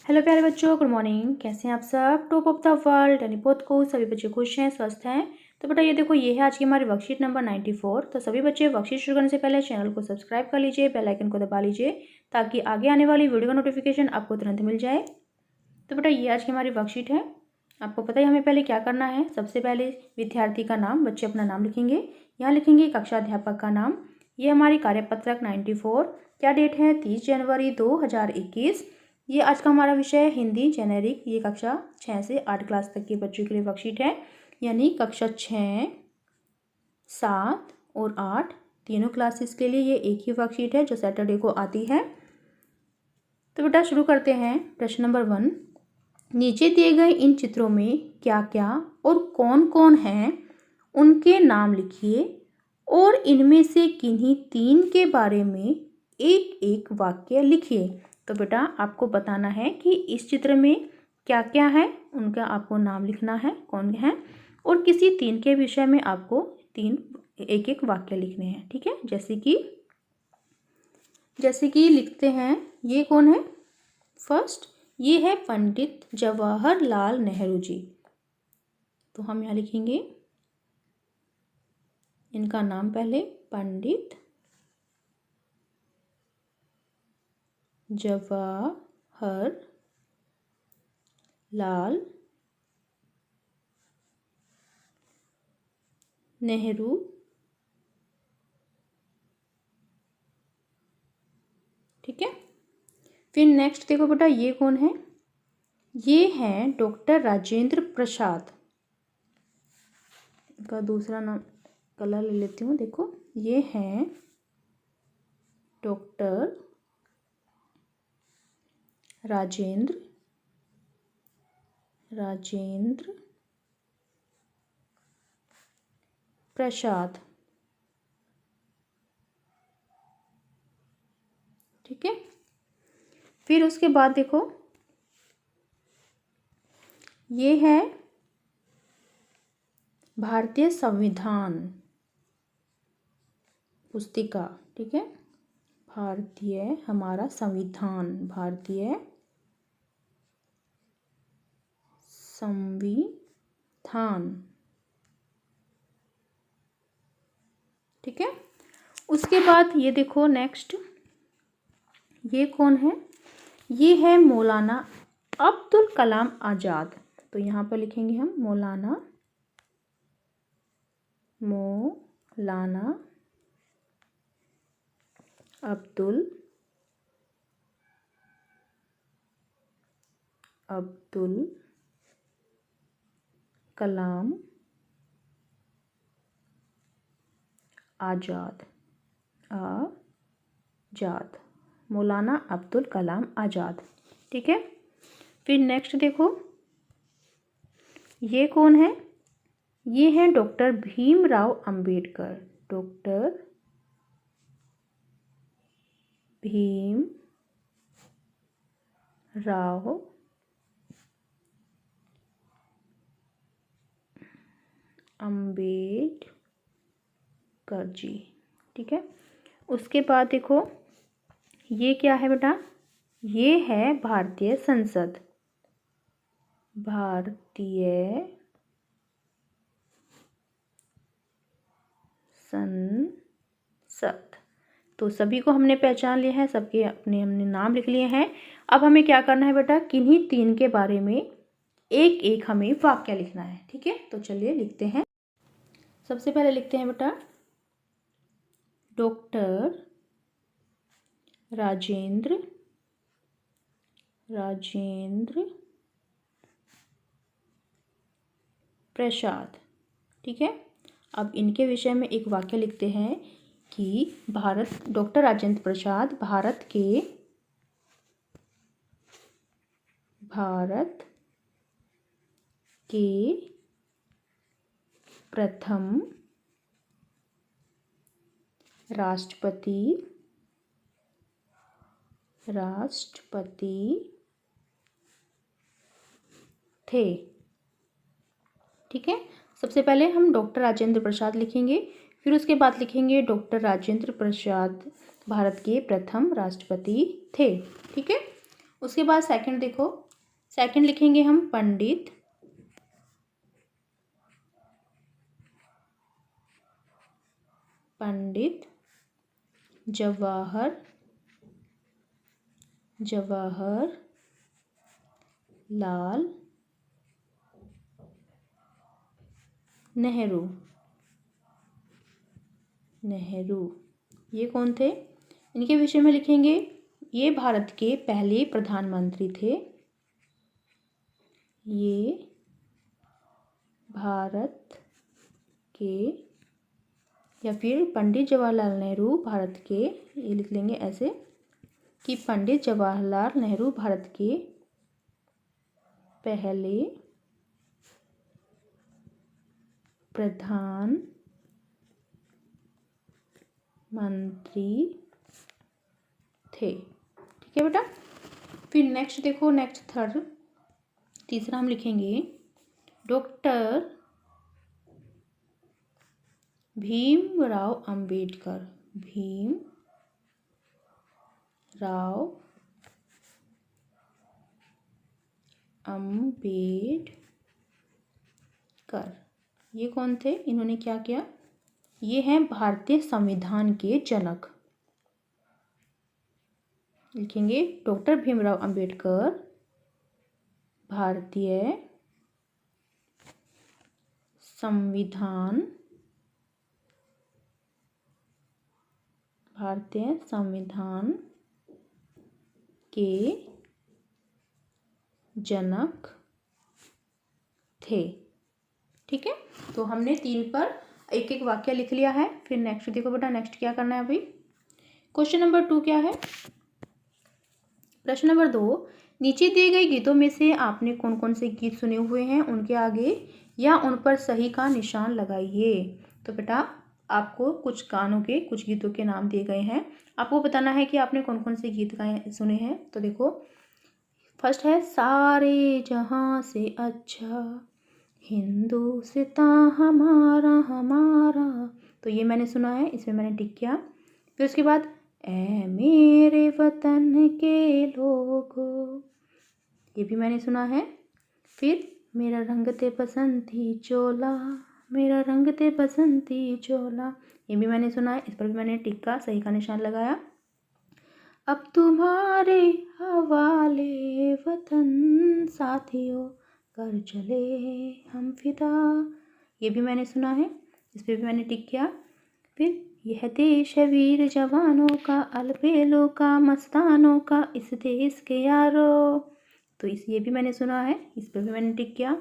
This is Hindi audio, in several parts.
हेलो प्यारे बच्चों, गुड मॉर्निंग। कैसे हैं आप सब? टॉप ऑफ द वर्ल्ड यानी बहुत खुश, सभी बच्चे खुश हैं, स्वस्थ हैं। तो बेटा ये देखो, ये है आज की हमारी वर्कशीट नंबर 94। तो सभी बच्चे वर्कशीट शुरू करने से पहले चैनल को सब्सक्राइब कर लीजिए, बेल आइकन को दबा लीजिए ताकि आगे आने वाली वीडियो का नोटिफिकेशन आपको तुरंत मिल जाए। तो बेटा ये आज की हमारी वर्कशीट है। आपको पता है हमें पहले क्या करना है। सबसे पहले विद्यार्थी का नाम, बच्चे अपना नाम लिखेंगे। यहाँ लिखेंगे कक्षा अध्यापक का नाम। ये हमारी कार्यपत्रक 94। क्या डेट है? 30 जनवरी 2021। ये आज का हमारा विषय है हिंदी जेनेरिक। ये कक्षा 6 से 8 क्लास तक के बच्चों के लिए वर्कशीट है, यानी कक्षा 6, 7 और 8 तीनों क्लासेस के लिए ये एक ही वर्कशीट है जो सैटरडे को आती है। तो बेटा शुरू करते हैं। प्रश्न नंबर 1, नीचे दिए गए इन चित्रों में क्या क्या और कौन कौन हैं उनके नाम लिखिए और इनमें से किन्हीं 3 के बारे में एक एक वाक्य लिखिए। तो बेटा आपको बताना है कि इस चित्र में क्या क्या है, उनका आपको नाम लिखना है, कौन है, और किसी 3 के विषय में आपको 3 एक एक वाक्य लिखने हैं। ठीक है, जैसे कि लिखते हैं। ये कौन है? फर्स्ट, ये है पंडित जवाहरलाल नेहरू जी। तो हम यहाँ लिखेंगे इनका नाम पहले, पंडित जवाहरलाल नेहरू। ठीक है, फिर नेक्स्ट देखो बेटा, ये कौन है? ये हैं डॉक्टर राजेंद्र प्रसाद। इनका दूसरा नाम कलर ले लेती हूँ। देखो, ये हैं डॉक्टर राजेंद्र प्रसाद। ठीक है, फिर उसके बाद देखो, ये है भारतीय संविधान पुस्तिका। ठीक है, भारतीय हमारा संविधान, भारतीय संविधान। ठीक है, उसके बाद ये देखो नेक्स्ट, ये कौन है? ये है मौलाना अब्दुल कलाम आज़ाद। तो यहाँ पर लिखेंगे हम मौलाना अब्दुल कलाम आज़ाद। मौलाना अब्दुल कलाम आज़ाद। ठीक है, फिर नेक्स्ट देखो, ये कौन है? ये है डॉक्टर भीमराव अंबेडकर। डॉक्टर भीमराव अंबेडकर जी। ठीक है, उसके बाद देखो, ये क्या है बेटा? ये है भारतीय संसद। भारतीय संसद। तो सभी को हमने पहचान लिया है, सबके अपने हमने नाम लिख लिए हैं। अब हमें क्या करना है बेटा? किन्हीं 3 के बारे में एक एक हमें वाक्य लिखना है। ठीक है, तो चलिए लिखते हैं। सबसे पहले लिखते हैं बेटा, डॉक्टर राजेंद्र प्रसाद। ठीक है, अब इनके विषय में एक वाक्य लिखते हैं कि डॉक्टर राजेंद्र प्रसाद भारत के प्रथम राष्ट्रपति थे। ठीक है, सबसे पहले हम डॉक्टर राजेंद्र प्रसाद लिखेंगे, फिर उसके बाद लिखेंगे डॉक्टर राजेंद्र प्रसाद भारत के प्रथम राष्ट्रपति थे। ठीक है, उसके बाद सेकंड देखो, सेकंड लिखेंगे हम पंडित जवाहर लाल नेहरू। ये कौन थे? इनके विषय में लिखेंगे, ये भारत के पहले प्रधानमंत्री थे। ये भारत के, या फिर पंडित जवाहरलाल नेहरू भारत के, ये लिख लेंगे ऐसे कि पंडित जवाहरलाल नेहरू भारत के पहले प्रधानमंत्री थे। ठीक है बेटा। फिर नेक्स्ट देखो, नेक्स्ट थर्ड, तीसरा हम लिखेंगे डॉक्टर भीमराव अंबेडकर। ये कौन थे? इन्होंने क्या किया? ये हैं भारतीय संविधान के जनक। लिखेंगे डॉक्टर भीमराव अंबेडकर भारतीय संविधान के जनक थे। ठीक है, तो हमने 3 पर एक एक वाक्य लिख लिया है। फिर नेक्स्ट देखो बेटा, नेक्स्ट क्या करना है अभी। क्वेश्चन नंबर 2 क्या है? प्रश्न नंबर 2, नीचे दिए गए गीतों में से आपने कौन कौन से गीत सुने हुए हैं, उनके आगे या उन पर सही का निशान लगाइए। तो बेटा आपको कुछ गानों के, कुछ गीतों के नाम दिए गए हैं, आपको बताना है कि आपने कौन कौन से गीत गाए सुने हैं। तो देखो, फर्स्ट है सारे जहां से अच्छा हिंदुस्तान हमारा, तो ये मैंने सुना है, इसमें मैंने टिक किया। फिर उसके बाद ऐ मेरे वतन के लोगों, ये भी मैंने सुना है। फिर मेरा रंग ते बसंती चोला, ये भी मैंने सुना है, इस पर भी मैंने टिक का सही का निशान लगाया। अब तुम्हारे हवाले वतन साथियों कर चले हम फिदा, ये भी मैंने सुना है, इस पर भी मैंने टिक किया। फिर यह देश है वीर जवानों का, अलबेलों का, मस्तानों का, इस देश के यारो, तो ये भी मैंने सुना है, इस पर भी मैंने टिक किया।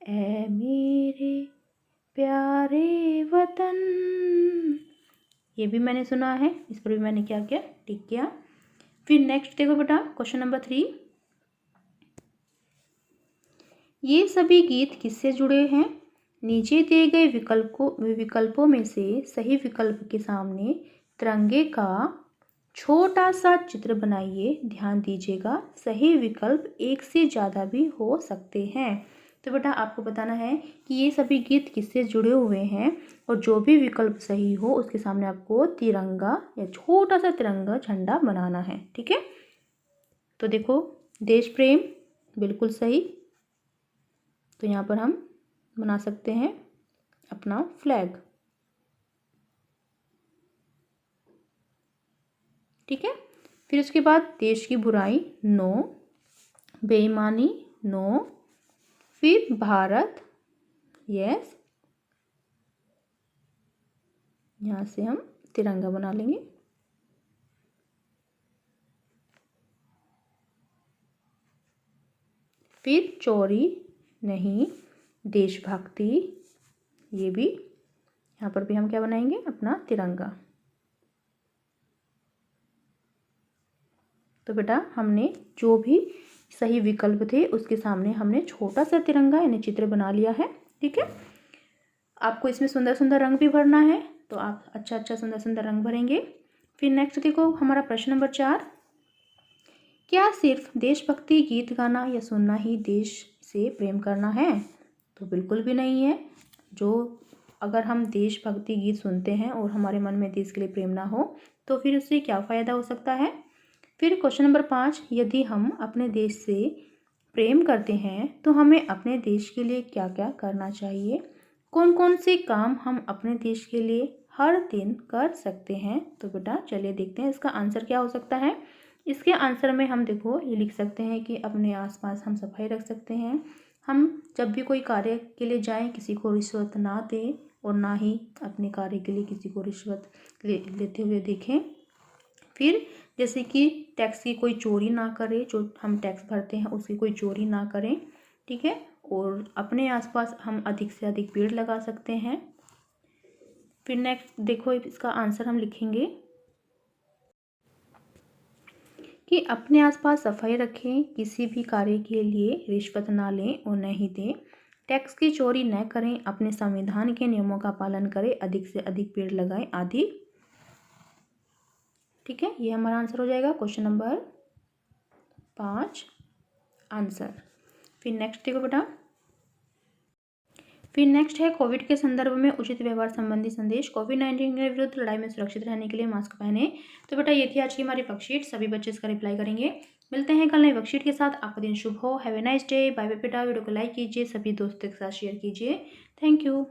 ऐ मेरे प्यारे वतन, ये भी मैंने सुना है, इस पर भी मैंने क्या किया, टिक किया। फिर नेक्स्ट देखो बेटा, क्वेश्चन नंबर 3, ये सभी गीत किससे जुड़े हैं? नीचे दिए गए विकल्पों में से सही विकल्प के सामने तिरंगे का छोटा सा चित्र बनाइए। ध्यान दीजिएगा, सही विकल्प एक से ज़्यादा भी हो सकते हैं। तो बेटा आपको बताना है कि ये सभी गीत किससे जुड़े हुए हैं, और जो भी विकल्प सही हो उसके सामने आपको तिरंगा या छोटा सा तिरंगा झंडा बनाना है। ठीक है, तो देखो, देश प्रेम बिल्कुल सही, तो यहाँ पर हम बना सकते हैं अपना फ्लैग। ठीक है, फिर उसके बाद देश की बुराई नो, बेईमानी नो, फिर भारत यस, यहाँ से हम तिरंगा बना लेंगे। फिर चोरी नहीं, देशभक्ति, ये भी, यहाँ पर भी हम क्या बनाएंगे, अपना तिरंगा। तो बेटा हमने जो भी सही विकल्प थे उसके सामने हमने छोटा सा तिरंगा यानी चित्र बना लिया है। ठीक है, आपको इसमें सुंदर सुंदर रंग भी भरना है, तो आप अच्छा सुंदर सुंदर रंग भरेंगे। फिर नेक्स्ट देखो, हमारा प्रश्न नंबर 4, क्या सिर्फ देशभक्ति गीत गाना या सुनना ही देश से प्रेम करना है? तो बिल्कुल भी नहीं है। अगर हम देशभक्ति गीत सुनते हैं और हमारे मन में देश के लिए प्रेम ना हो तो फिर उससे क्या फ़ायदा हो सकता है? फिर क्वेश्चन नंबर 5, यदि हम अपने देश से प्रेम करते हैं तो हमें अपने देश के लिए क्या क्या करना चाहिए? कौन कौन से काम हम अपने देश के लिए हर दिन कर सकते हैं? तो बेटा चलिए देखते हैं इसका आंसर क्या हो सकता है। इसके आंसर में हम देखो ये लिख सकते हैं कि अपने आसपास हम सफाई रख सकते हैं। हम जब भी कोई कार्य के लिए जाएं किसी को रिश्वत ना दें और ना ही अपने कार्य के लिए किसी को रिश्वत लेते हुए देखें। फिर जैसे कि टैक्स की कोई चोरी ना करे, जो हम टैक्स भरते हैं उसकी कोई चोरी ना करें, ठीक है। और अपने आसपास हम अधिक से अधिक पेड़ लगा सकते हैं। फिर नेक्स्ट देखो इसका आंसर हम लिखेंगे कि अपने आसपास सफाई रखें, किसी भी कार्य के लिए रिश्वत ना लें और न ही दें, टैक्स की चोरी न करें, अपने संविधान के नियमों का पालन करें, अधिक से अधिक पेड़ लगाएं आदि। ठीक है, ये हमारा आंसर हो जाएगा क्वेश्चन नंबर 5 आंसर। फिर नेक्स्ट देखो बेटा, फिर नेक्स्ट है कोविड के संदर्भ में उचित व्यवहार संबंधी संदेश। कोविड-19 के विरुद्ध लड़ाई में सुरक्षित रहने के लिए मास्क पहने। तो बेटा ये थी आज की हमारी वर्कशीट, सभी बच्चे इसका रिप्लाई करेंगे। मिलते हैं कल नई वर्कशीट के साथ। आपका दिन शुभ हो। Have a nice day. Bye bye बेटा। वीडियो को लाइक कीजिए, सभी दोस्तों के साथ शेयर कीजिए। Thank you.